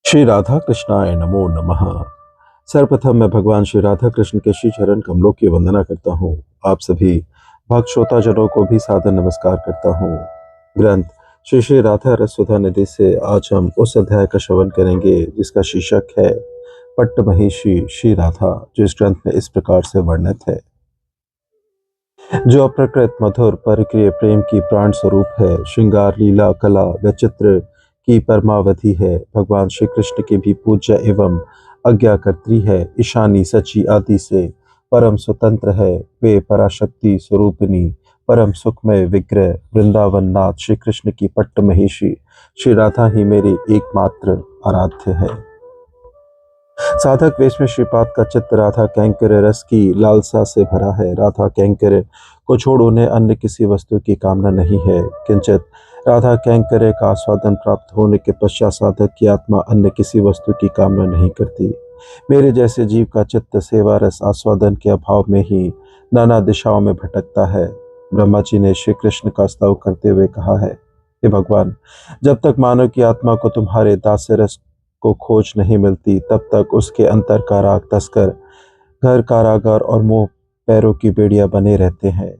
श्री राधा कृष्णाय नमो नमः। सर्वप्रथम मैं भगवान श्री राधा कृष्ण के श्री चरण कमलों की वंदना करता हूँ। आप सभी भक्त श्रोताजनों को भी सादर नमस्कार करता हूँ। ग्रंथ श्री श्री राधा रससुधा निधि से आज हम उस अध्याय का श्रवण करेंगे जिसका शीर्षक है पट्टमहिषी श्री राधा, जो इस ग्रंथ में इस प्रकार से वर्णित है। जो अप्रकृत मधुर परिक्रिय प्रेम की प्राण स्वरूप है, श्रृंगार लीला कला व चित्र की परमावधि है, भगवान श्री कृष्ण की भी पूज्य एवं आज्ञाकर्त्री है, ईशानी सची आदि से परम स्वतंत्र है, वे पराशक्ति स्वरूपिणी परम सुखमय विग्रह वृंदावन नाथ श्री कृष्ण की पट्टमहिषी श्री राधा ही मेरी एकमात्र आराध्य है। साधक वेश में श्रीपाद का चित्त राधा कैंकर रस की लालसा से भरा है। राधा कैंकर को छोड़ उन्हें अन्य किसी वस्तु की कामना नहीं है। किंचित राधा कैंकर का आस्वादन प्राप्त होने के पश्चात साधक की आत्मा अन्य किसी वस्तु की कामना नहीं करती। मेरे जैसे जीव का चित्त सेवा रस आस्वादन के अभाव में ही नाना दिशाओं में भटकता है। ब्रह्मा जी ने श्री कृष्ण का स्तव करते हुए कहा है, हे भगवान, जब तक मानव की आत्मा को तुम्हारे दास्य रस को खोज नहीं मिलती, तब तक उसके अंतर का राग तस्कर घर कारागार और मोह पैरों की बेड़ियां बने रहते हैं।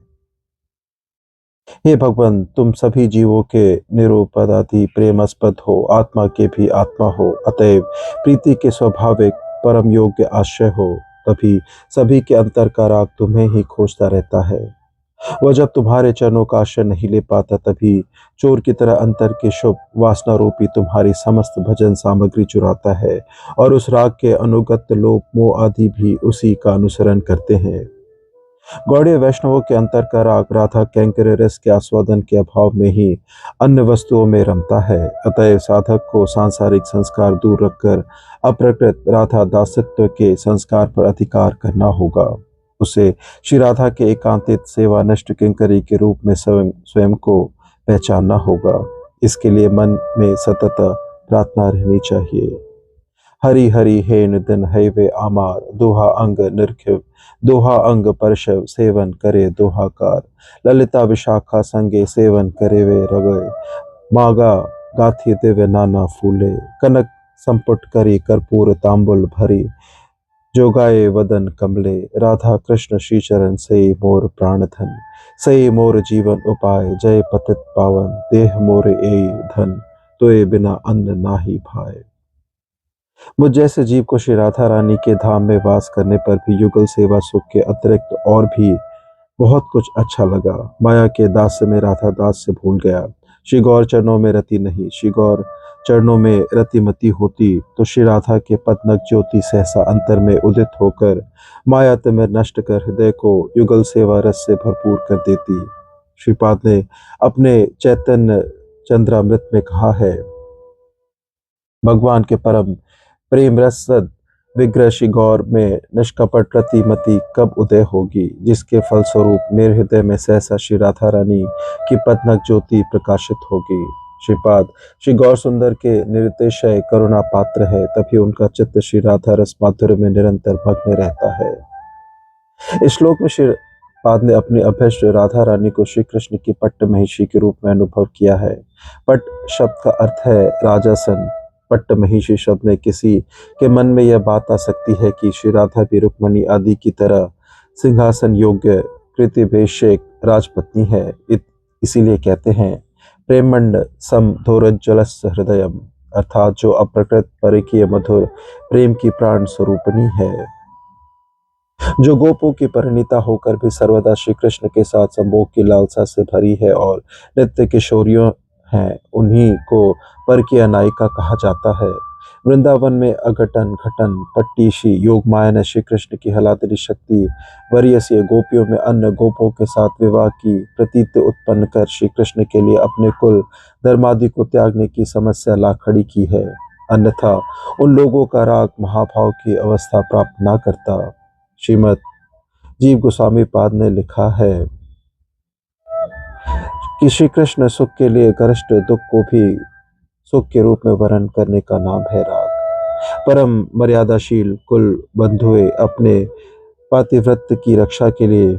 हे भगवान, तुम सभी जीवों के निरुपदादि प्रेमास्पद हो, आत्मा के भी आत्मा हो, अतएव प्रीति के स्वाभाविक परम योग्य आश्रय हो। तभी सभी के अंतर का राग तुम्हें ही खोजता रहता है। वह जब तुम्हारे चरणों का आश्रय नहीं ले पाता, तभी चोर की तरह अंतर के शुभ वासना रूपी तुम्हारी समस्त भजन सामग्री चुराता है, और उस राग के अनुगत लोभ मोह आदि भी उसी का अनुसरण करते हैं। गौड़ीय वैष्णवों के अंतर का राग राधा कैंकर रस के आस्वादन के अभाव में ही अन्य वस्तुओं में रमता है। अतएव साधक को सांसारिक संस्कार दूर रखकर अप्रकृत राधा दासत्व के संस्कार पर अधिकार करना होगा। उसे श्री राधा के एकांतित सेवा नष्ट किंकरी के रूप में स्वयं को पहचानना होगा। इसके लिए मन में सतत प्रार्थना रहनी चाहिए। हरि हरि हेन दिन हैवे आमार, दोहा अंग निर्खिव दोहा अंग परशव सेवन करे दोहाकार, ललिता विशाखा संगे सेवन करे वे रगय, मागा गाथी दिव्य नाना फूले, कनक संपुट करी कर्पूर तांबुल भरी, जोगाए वदन कमले, राधा कृष्ण श्री चरण से मोर प्राण धन, से मोर जीवन उपाय, जय पतित पावन, देह मोर ए धन, तोए बिना अन्न नाही भाए। मुझ जैसे जीव को श्री राधा रानी के धाम में वास करने पर भी युगल सेवा सुख के अतिरिक्त और भी बहुत कुछ अच्छा लगा। माया के दास से मैं राधा दास से भूल गया। श्री गौर चरणों में रति नहीं, श्री गौर चरणों में रतिमती होती तो श्री राधा के पद्मक ज्योति सहसा अंतर में उदित होकर माया तिमिर नष्ट कर हृदय को युगल सेवा रस से भरपूर कर देती। श्रीपाद ने अपने चैतन्य चंद्रामृत में कहा है, भगवान के परम प्रेम रसद विग्रह श्री गौर में निष्कपट रतिमती कब उदय होगी, जिसके फलस्वरूप मेरे हृदय में सहसा श्री राधा रानी की पद्मक ज्योति प्रकाशित होगी। श्रीपाद श्री गौर सुंदर के निर्देशय करुणा पात्र है, तभी उनका चित्त श्री राधा रस माधुर्य में निरंतर मग्न रहता है। इस श्लोक में श्री पाद ने अपनी अभ्यस्त राधा रानी को श्री कृष्ण की पट्टमहिषी के रूप में अनुभव किया है। पट्ट शब्द का अर्थ है राजासन। पट्टमहिषी शब्द में किसी के मन में यह बात आ सकती है कि श्री राधा भी रुक्मणी आदि की तरह सिंहासन योग्य कृतिभेषक राजपत्नी है। इसीलिए कहते हैं प्रेमंड सम धोरज्ज्वलस् हृदयम, अर्थात जो अप्रकृत परिकीय मधुर प्रेम की प्राण स्वरूपिणी है, जो गोपों की परिणीता होकर भी सर्वदा श्री कृष्ण के साथ संभोग की लालसा से भरी है और नित्य किशोरियों हैं, उन्हीं को परकीय नायिका कहा जाता है। वृंदावन में अघटन घटन पट्टीशी योग माया ने श्री कृष्ण की हलादरी शक्ति वरीयसी गोपियों में अन्य गोपों के साथ विवाह की प्रतीति उत्पन्न कर श्री कृष्ण के लिए अपने कुल धर्मादि को त्यागने की समस्या ला खड़ी की है। अन्यथा उन लोगों का राग महाभाव की अवस्था प्राप्त न करता। श्रीमद जीव गोस्वामी पाद ने लिखा है कि श्री कृष्ण सुख के लिए गरिष्ठ दुख को भी सुख के रूप में वर्ण करने का नाम है राग। परम मर्यादाशील कुल बंधुए अपने पातिव्रत की रक्षा के लिए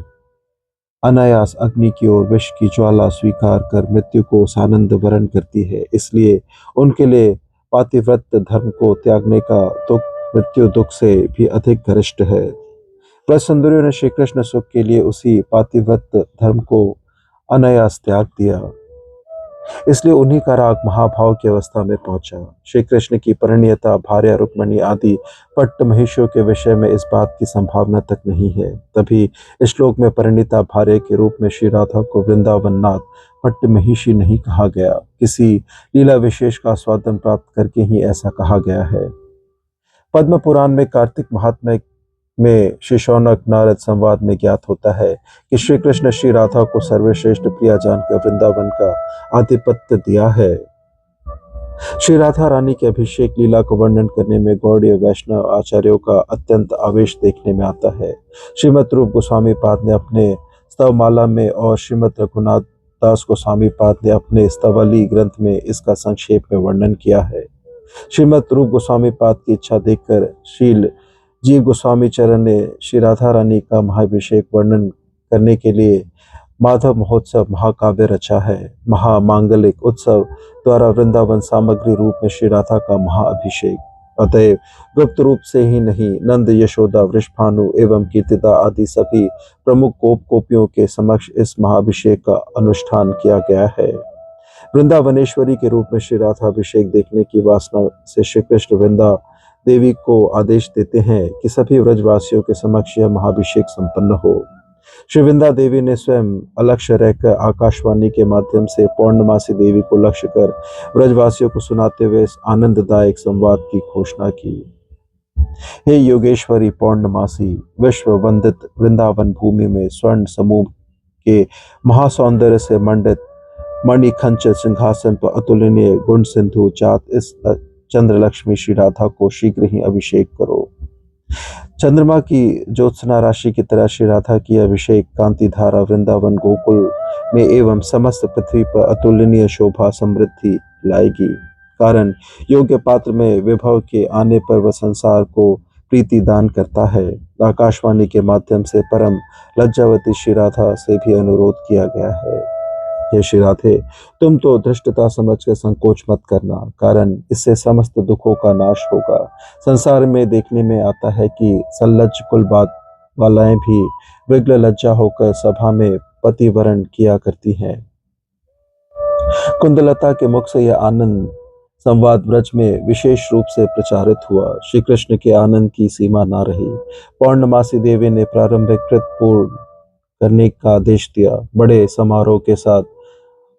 अनायास अग्नि की ओर विष की ज्वाला स्वीकार कर मृत्यु को सानंद वरण करती है। इसलिए उनके लिए पातिव्रत धर्म को त्यागने का दुख मृत्यु दुख से भी अधिक गरिष्ठ है। ब्रजसुंदरियों ने श्री कृष्ण सुख के लिए उसी पातिव्रत धर्म को अनायास त्याग दिया, इसलिए उन्हीं का राग महाभाव की अवस्था में पहुंचा। श्री कृष्ण की परिणीयता भार्या रुक्मणी आदि पट्ट महिषियों के विषय में इस बात की संभावना तक नहीं है। तभी इस श्लोक में परिणीता भार्या के रूप में श्री राधा को वृंदावन नाथ पट्ट महिषी नहीं कहा गया, किसी लीला विशेष का स्वादन प्राप्त करके ही ऐसा कहा गया है। पद्म पुराण में कार्तिक महात्म्य में श्री शौनक नारद संवाद में ज्ञात होता है कि श्री कृष्ण श्री राधा को सर्वश्रेष्ठ प्रिया जानकर वृंदावन का आधिपत्य दिया है। श्री राधा रानी के अभिषेक लीला को वर्णन करने में गौड़ीय वैष्णव आचार्यों का अत्यंत आवेश देखने में आता है। श्रीमद रूप गोस्वामी पाद ने अपने स्तवमाला में और श्रीमद रघुनाथ दास गोस्वामी पाद ने अपने स्तवाली ग्रंथ में इसका संक्षेप में वर्णन किया है। श्रीमद रूप गोस्वामी पाद की इच्छा देखकर शील जीव गोस्वामी चरण ने श्री राधा रानी का महाभिषेक वर्णन करने के लिए माधव महोत्सव महाकाव्य रचा है। महामांगलिक उत्सव द्वारा वृंदावन सामग्री रूप में श्री राधा का महाअभिषेक, अतएव गुप्त रूप से ही नहीं, नंद यशोदा वृषभानु एवं कीर्तिदा आदि सभी प्रमुख गोपियों के समक्ष इस महाअभिषेक का अनुष्ठान किया गया है। वृंदावनेश्वरी के रूप में श्री राधा अभिषेक देखने की वासना से श्री कृष्ण वृंदा देवी को आदेश देते हैं कि सभी व्रजवासियों के समक्ष यह महाअभिषेक संपन्न हो। श्री वृंदा देवी ने स्वयं अलक्ष्य रहकर आकाशवाणी के माध्यम से पौर्णमासी देवी को लक्ष्य कर व्रजवासियों को सुनाते हुए इस आनंददायक संवाद की घोषणा की। हे योगेश्वरी पौर्णमासी, विश्व वंदित वृंदावन भूमि में स्वर्ण समूह के महासौंदर्य से मंडित मणिखंच सिंहासन पर अतुलनीय गुण सिंधु जात इस चंद्रलक्ष्मी श्री राधा को शीघ्र ही अभिषेक करो। चंद्रमा की ज्योत्सना राशि की तरह श्री राधा की अभिषेक कांति धारा वृंदावन गोकुल में एवं समस्त पृथ्वी पर अतुलनीय शोभा समृद्धि लाएगी। कारण योग्य पात्र में विभव के आने पर वह संसार को प्रीति दान करता है। आकाशवाणी के माध्यम से परम लज्जावती श्री राधा से भी अनुरोध किया गया है, हे श्री राधे, तुम तो धृष्टता समझकर संकोच मत करना, कारण इससे समस्त दुखों का नाश होगा। संसार में देखने में आता है कि सल्लज कुल वालाएं भी विग्ल लज्जा होकर सभा में पतिवरण किया करती हैं। कुंदलता के मुख से यह आनंद संवाद ब्रज में विशेष रूप से प्रचारित हुआ। श्री कृष्ण के आनंद की सीमा न रही। पौर्णमासी देवी ने प्रारंभिक कृत पूर्ण करने का आदेश दिया। बड़े समारोह के साथ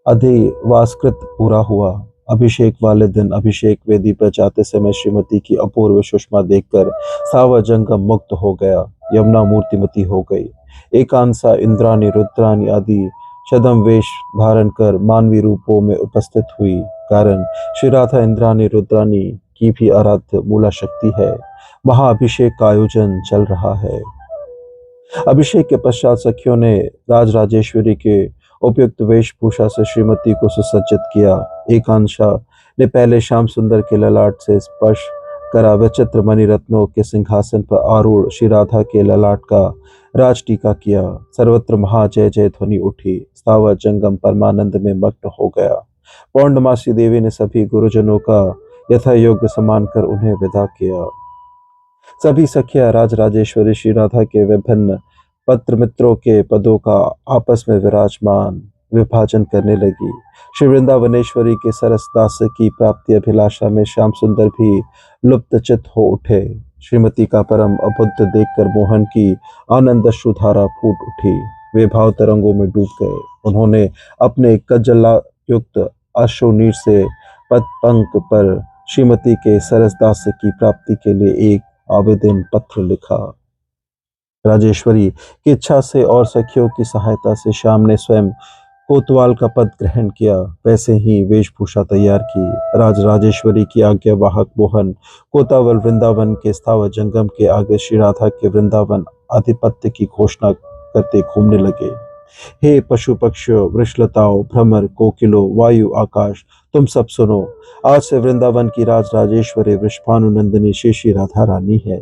अधिवासकृत पूरा हुआ। अभिषेक वाले दिन अभिषेक वेदी पर जाते समय श्रीमती की अपूर्व सुषमा देखकर सावर जंगम मुक्त हो गया। यमुना मूर्तिमती हो गई। एकांसा इंद्राणी रुद्राणी आदि छद्म वेश धारण कर मानवी रूपों में उपस्थित हुई। कारण श्री राधा इंद्राणी रुद्राणी की भी आराध्य मूला शक्ति है। महाअभिषेक का आयोजन चल रहा है। अभिषेक के पश्चात सखियों ने राजराजेश्वरी के उपयुक्त वेशभूषा से श्रीमती को सुसज्जित किया। एकांशा ने पहले श्याम सुंदर के ललाट से स्पर्श करा विचित्र मणि रत्नों के सिंहासन पर आरूढ़ श्री राधा के ललाट का राज टीका किया। सर्वत्र महा जय जय ध्वनि उठी। स्थावर जंगम परमानंद में मग्न हो गया। पौर्णमासी देवी ने सभी गुरुजनों का यथा योग्य सम्मान कर उन्हें विदा किया। सभी सखिया राजराजेश्वरी श्री राधा के विभिन्न पत्र मित्रों के पदों का आपस में विराजमान विभाजन करने लगी। श्री वृंदावनेश्वरी के सरस दास की प्राप्ति अभिलाषा में श्याम सुंदर भी लुप्त चित हो उठे। श्रीमती का परम अबुद्ध देखकर मोहन की आनंद अश्रुधारा फूट उठी। वे भाव तरंगों में डूब गए। उन्होंने अपने कज्जला युक्त अश्रुनीर से पदपंक पर श्रीमती के सरस दास की प्राप्ति के लिए एक आवेदन पत्र लिखा। राजेश्वरी की इच्छा से और सखियों की सहायता से श्याम ने स्वयं कोतवाल का पद ग्रहण किया। वैसे ही वेशभूषा तैयार की। राजराजेश्वरी की आज्ञावाहक मोहन कोतावल वृंदावन के स्थावर जंगम के आगे श्री राधा के वृंदावन आधिपत्य की घोषणा करते घूमने लगे। हे पशु पक्षियों, वृक्षलताओं, भ्रमर, कोकिलो, वायु, आकाश, तुम सब सुनो। आज से वृंदावन की राजराजेश्वरी वृषभानुनंदिनी श्री राधा रानी है।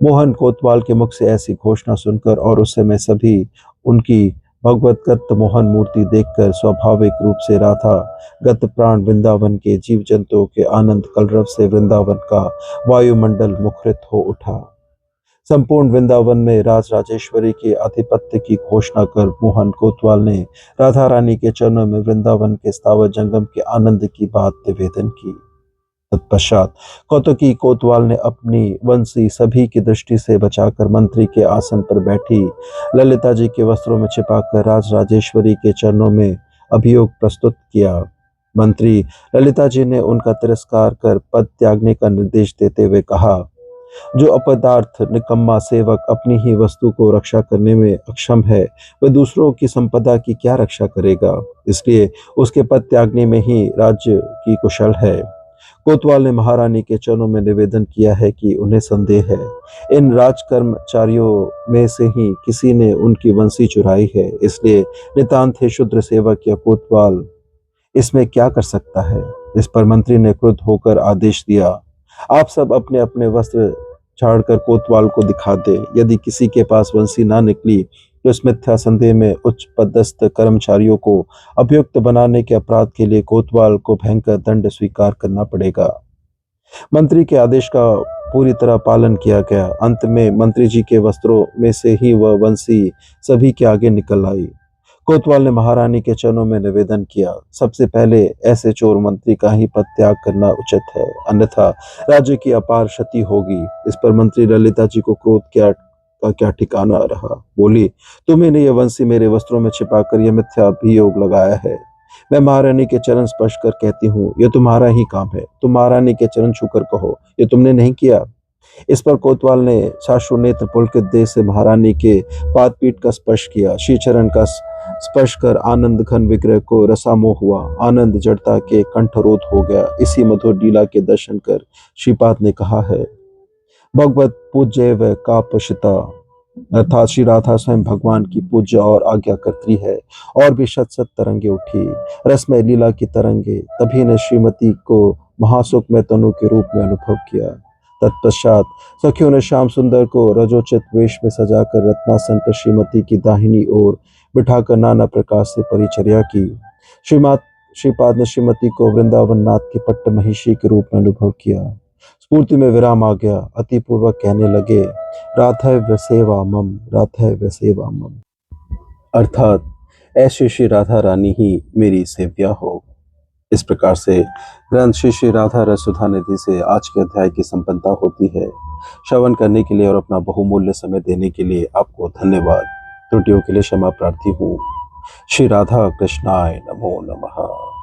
मोहन कोतवाल के मुख से ऐसी घोषणा सुनकर और उस समय सभी उनकी भगवतगत मोहन मूर्ति देखकर स्वाभाविक रूप से राधा गत प्राण वृंदावन के जीव जंतुओं के आनंद कलरव से वृंदावन का वायुमंडल मुखरित हो उठा। संपूर्ण वृंदावन में राज राजेश्वरी के आधिपत्य की घोषणा कर मोहन कोतवाल ने राधा रानी के चरणों में वृंदावन के स्थावर जंगम के आनंद की बात निवेदन की। तत्पश्चात कौतुकी कोतवाल ने अपनी वंशी सभी की दृष्टि से बचाकर मंत्री के आसन पर बैठी ललिता जी के वस्त्रों में छिपाकर राज राजेश्वरी के चरणों में अभियोग प्रस्तुत किया। मंत्री ललिता जी ने उनका तिरस्कार कर पद त्यागने का निर्देश देते हुए कहा, जो अपदार्थ निकम्मा सेवक अपनी ही वस्तु को रक्षा करने में अक्षम है, वह दूसरों की संपदा की क्या रक्षा करेगा। इसलिए उसके पद त्यागने में ही राज्य की कुशल है। कोतवाल ने महारानी के चरणों में निवेदन किया है कि उन्हें संदेह है इन राजकर्मचारियों में से ही किसी ने उनकी वंशी चुराई है, इसलिए नितांत ही शूद्र सेवक या कोतवाल इसमें क्या कर सकता है। इस पर मंत्री ने क्रुद्ध होकर आदेश दिया, आप सब अपने अपने वस्त्र झाड़कर कोतवाल को दिखा दे। यदि किसी के पास वंशी ना निकली तो इस मिथ्या संदेह में उच्च पदस्थ कर्मचारियों को अभियुक्त बनाने के अपराध के लिए कोतवाल को भयंकर दंड स्वीकार करना पड़ेगा। मंत्री के आदेश का पूरी तरह पालन किया गया। अंत में मंत्री जी के वस्त्रों में से ही वह वंशी सभी के आगे निकल आई। कोतवाल ने महारानी के चरणों में निवेदन किया, सबसे पहले ऐसे चोर मंत्री का ही पद त्याग करना उचित है, अन्यथा राज्य की अपार क्षति होगी। इस पर मंत्री ललिता जी को क्रोध का क्या ठिकाना रहा। बोली, तुम्हें यह वंशी मेरे वस्त्रों में छिपाकर यह मिथ्या अभियोग लगाया है। मैं महारानी के चरण स्पर्श कर कहती हूँ, यह तुम्हारा ही काम है। तुम महारानी के चरण छूकर कहो, यह तुमने नहीं किया। इस पर कोतवाल ने साश्रु नेत्र पुलकित देह से महारानी के पाद पीठ का स्पर्श किया। श्री चरण का स्पर्श कर आनंद घन विग्रह को रसामोह हुआ। आनंद जड़ता के कंठरोध हो गया। इसी मधुर लीला के दर्शन कर श्रीपाद ने कहा है, भगवत पूज्य व कापशिता, अर्थात श्री राधा स्वयं भगवान की पूज्य और आज्ञाकर्त्री है। और भी शत शत तरंगे उठी, रसमय लीला की तरंगे। तभी ने श्रीमती को महासुख में तनु के रूप में अनुभव किया। तत्पश्चात सखियों ने श्याम सुंदर को रजोचित वेश में सजाकर रत्नासन पर श्रीमती की दाहिनी ओर बिठाकर नाना प्रकार से परिचर्या की। श्रीपाद ने श्रीमती को वृंदावन नाथ के पट्ट महिषी के रूप में अनुभव किया। स्फूर्ति में विराम आ गया। अतिपूर्वक कहने लगे, राधैव सेवा मम, राधैव सेवा मम, अर्थात ऐसे श्री राधा रानी ही मेरी सेव्या हो। इस प्रकार से ग्रंथ श्री राधा रस सुधा निधि से आज के अध्याय की संपन्नता होती है। श्रवण करने के लिए और अपना बहुमूल्य समय देने के लिए आपको धन्यवाद। त्रुटियों के लिए क्षमा प्रार्थी हूँ। श्री राधा कृष्णाय नमो नमः।